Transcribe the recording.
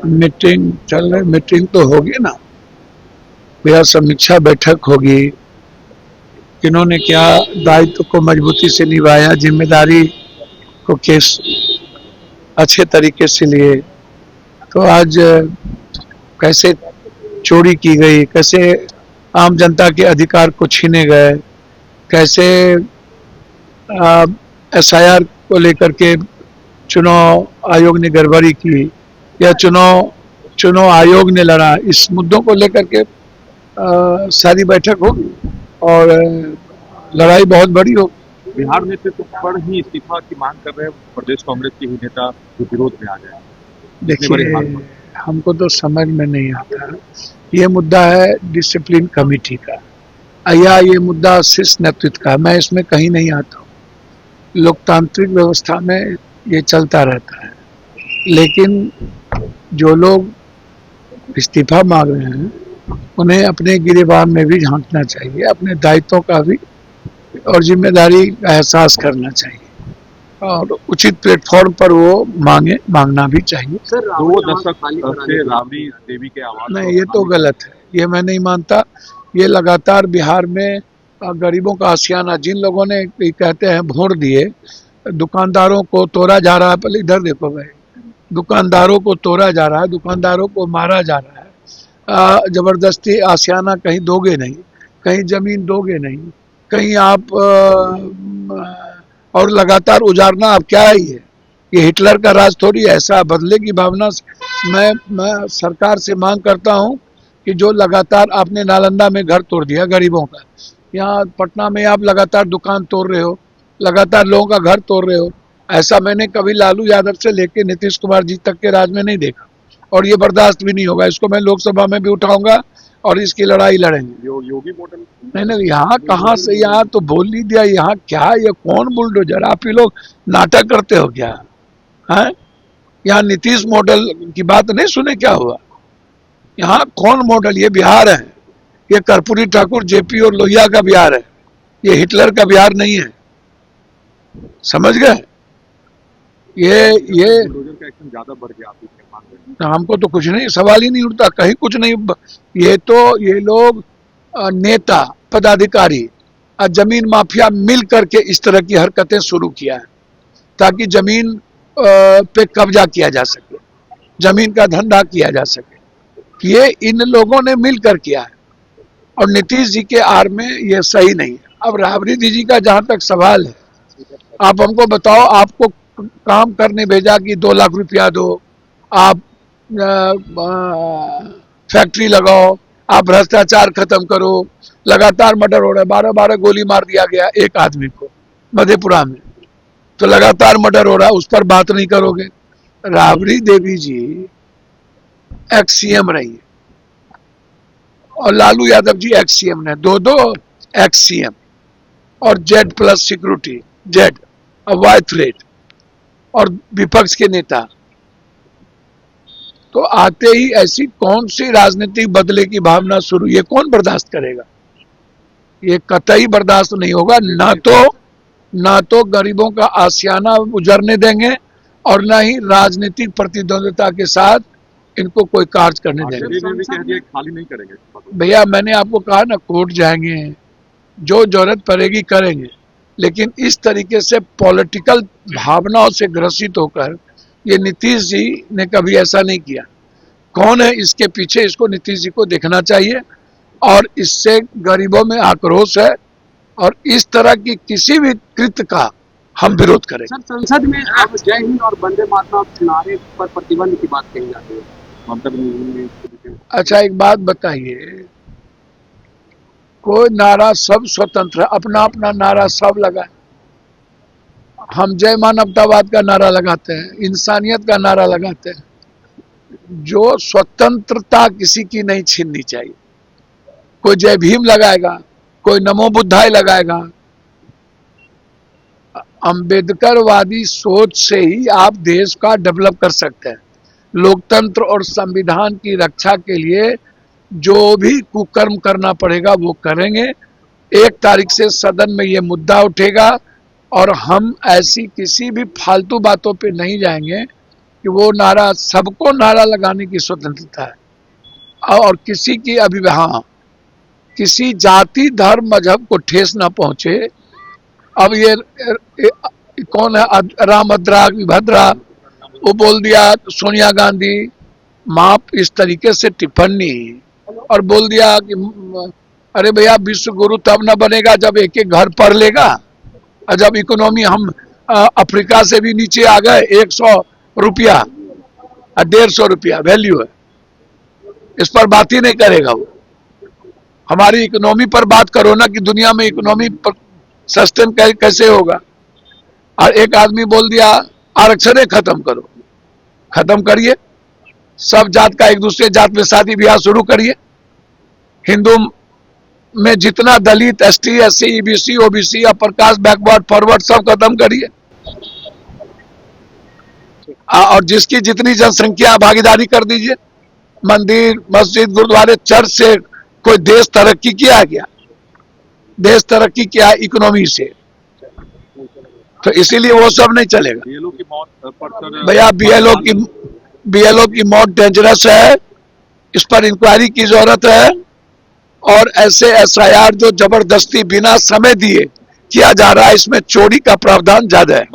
Meeting चल रही, meeting तो होगी ना भैया, समीक्षा बैठक होगी। इन्होंने क्या दायित्व को मजबूती से निभाया, जिम्मेदारी को किस अच्छे तरीके से लिए, तो आज कैसे चोरी की गई, कैसे आम जनता के अधिकार को छीने गए, कैसे एसआईआर को लेकर के चुनाव आयोग ने गड़बड़ी की या चुनाव आयोग ने लड़ा, इस मुद्दों को लेकर के सारी बैठक होगी और लड़ाई बहुत बड़ी होगी। बिहार नेतृत्व पर ही इस्तीफा की मांग कर रहे हैं प्रदेश कांग्रेस के ही नेता जो विरोध में आ गए। देखिए, हमको तो समझ में नहीं आता, ये मुद्दा है डिसिप्लिन कमेटी का या ये मुद्दा शीर्ष नेतृत्व का, मैं इसमें कहीं नहीं आता हूँ। लोकतांत्रिक व्यवस्था में ये चलता रहता है, लेकिन जो लोग इस्तीफा मांग रहे हैं उन्हें अपने गिरेबान में भी झांकना चाहिए, अपने दायित्वों का भी और जिम्मेदारी का एहसास करना चाहिए और उचित प्लेटफॉर्म पर वो मांगना भी चाहिए। सर, 2 दशक से राबड़ी देवी के आवाज नहीं, ये तो गलत है, ये मैं नहीं मानता। ये लगातार बिहार में गरीबों का आशियाना, जिन लोगों ने कहते हैं वोट दिए, दुकानदारों को तोड़ा जा रहा है। पहले इधर देखो भाई, दुकानदारों को तोड़ा जा रहा है, दुकानदारों को मारा जा रहा है, जबरदस्ती आशियाना कहीं दोगे नहीं, कहीं जमीन दोगे नहीं, कहीं आप और लगातार उजारना। अब क्या है ये हिटलर का राज थोड़ी है। ऐसा बदले की भावना से मैं सरकार से मांग करता हूं कि जो लगातार आपने नालंदा में घर तोड़ दिया गरीबों का, यहाँ पटना में आप लगातार दुकान तोड़ रहे हो, लगातार लोगों का घर तोड़ रहे हो, ऐसा मैंने कभी लालू यादव से लेके नीतीश कुमार जी तक के राज में नहीं देखा और ये बर्दाश्त भी नहीं होगा। इसको मैं लोकसभा में भी उठाऊंगा और इसकी लड़ाई लड़ेंगे। योगी मॉडल नहीं, यहाँ कहाँ से, यहाँ तो बोल ही दिया। यहाँ क्या, ये कौन बुलडोजर, आप ही लोग नाटक करते हो क्या है? यहाँ नीतीश मॉडल की बात नहीं सुने, क्या हुआ? यहाँ कौन मॉडल, ये बिहार है, ये कर्पूरी ठाकुर, जेपी और लोहिया का बिहार है, ये हिटलर का बिहार नहीं है, समझ गए? ये का एक्शन ज्यादा बढ़ गया, हमको तो कुछ नहीं, सवाल ही नहीं उठता, कहीं कुछ नहीं। ये लोग नेता पदाधिकारी जमीन माफिया मिल करके इस तरह की हरकतें शुरू किया है ताकि जमीन पे कब्जा किया जा सके, जमीन का धंधा किया जा सके। ये इन लोगों ने मिलकर किया है और नीतीश जी के आड़ में ये सही नहीं है। अब राबड़ी दीदी का जहां तक सवाल है, आप हमको बताओ, आपको काम करने भेजा कि 2 लाख रुपया दो, आप फैक्ट्री लगाओ, आप भ्रष्टाचार खत्म करो, लगातार मर्डर हो रहा है, 12-12 गोली मार दिया गया एक आदमी को मधेपुरा में, तो लगातार मर्डर हो रहा है, उस पर बात नहीं करोगे? राबड़ी देवी जी एक्स सीएम रही है और लालू यादव जी एक्स सीएम ने, दो एक्स सीएम और Z plus security, Z Y threat और विपक्ष के नेता, तो आते ही ऐसी कौन सी राजनीतिक बदले की भावना शुरू, ये कौन बर्दाश्त करेगा? ये कतई बर्दाश्त नहीं होगा। ना तो गरीबों का आशियाना उजरने देंगे और ना ही राजनीतिक प्रतिद्वंदिता के साथ इनको कोई कार्य करने देंगे। खाली नहीं करेंगे भैया, मैंने आपको कहा ना, कोर्ट जाएंगे, जो जरूरत पड़ेगी करेंगे, लेकिन इस तरीके से पॉलिटिकल भावनाओं से ग्रसित होकर ये नीतीश जी ने कभी ऐसा नहीं किया। कौन है इसके पीछे, इसको नीतीश जी को देखना चाहिए और इससे गरीबों में आक्रोश है और इस तरह की किसी भी कृत्य का हम विरोध करें। सर, संसद में आप जय हिंद और वंदे मातरम नारे पर प्रतिबंध की बात कही जाती है। अच्छा, एक बात बताइए, कोई नारा, सब स्वतंत्र है, अपना अपना नारा सब लगाए। हम जय मानवतावाद का नारा लगाते हैं, इंसानियत का नारा लगाते हैं। जो स्वतंत्रता किसी की नहीं छीननी चाहिए। कोई जय भीम लगाएगा, कोई नमो बुद्धाय लगाएगा। अंबेडकरवादी सोच से ही आप देश का डेवलप कर सकते हैं। लोकतंत्र और संविधान की रक्षा के लिए जो भी कुकर्म करना पड़ेगा वो करेंगे। 1 तारीख से सदन में ये मुद्दा उठेगा और हम ऐसी किसी भी फालतू बातों पे नहीं जाएंगे कि वो नारा, सबको नारा लगाने की स्वतंत्रता है और किसी की अभिव्यक्ति, किसी जाति धर्म मजहब को ठेस ना पहुंचे। अब ये कौन है, रामभद्रा विभद्रा, वो बोल दिया सोनिया गांधी माप इस तरीके से टिप्पणी, और बोल दिया कि अरे भैया विश्व गुरु तब न बनेगा जब एक एक घर पढ़ लेगा, और जब इकोनॉमी हम अफ्रीका से भी नीचे आ गए, 100 रुपया और 150 रुपया वैल्यू है, इस पर बात ही नहीं करेगा वो। हमारी इकोनॉमी पर बात करो ना कि दुनिया में इकोनॉमी सस्टेन कैसे होगा। और एक आदमी बोल दिया आरक्षण खत्म करो, खत्म करिए, सब जात का एक दूसरे जात में शादी ब्याह शुरू करिए, हिंदू में जितना Dalit ST SC EBC OBC upper caste backward forward सब खत्म करिए, और जिसकी जितनी जनसंख्या भागीदारी कर दीजिए। मंदिर मस्जिद गुरुद्वारे चर्च से कोई देश तरक्की किया है क्या? देश तरक्की किया इकोनॉमी से, तो इसीलिए वो सब नहीं चलेगा। बीएलओ की मौत पर सर, भैया बीएलओ की मौत डेंजरस है, इस पर इंक्वायरी की जरूरत है, और ऐसे एसआईआर जो जबरदस्ती बिना समय दिए किया जा रहा है, इसमें चोरी का प्रावधान ज्यादा है।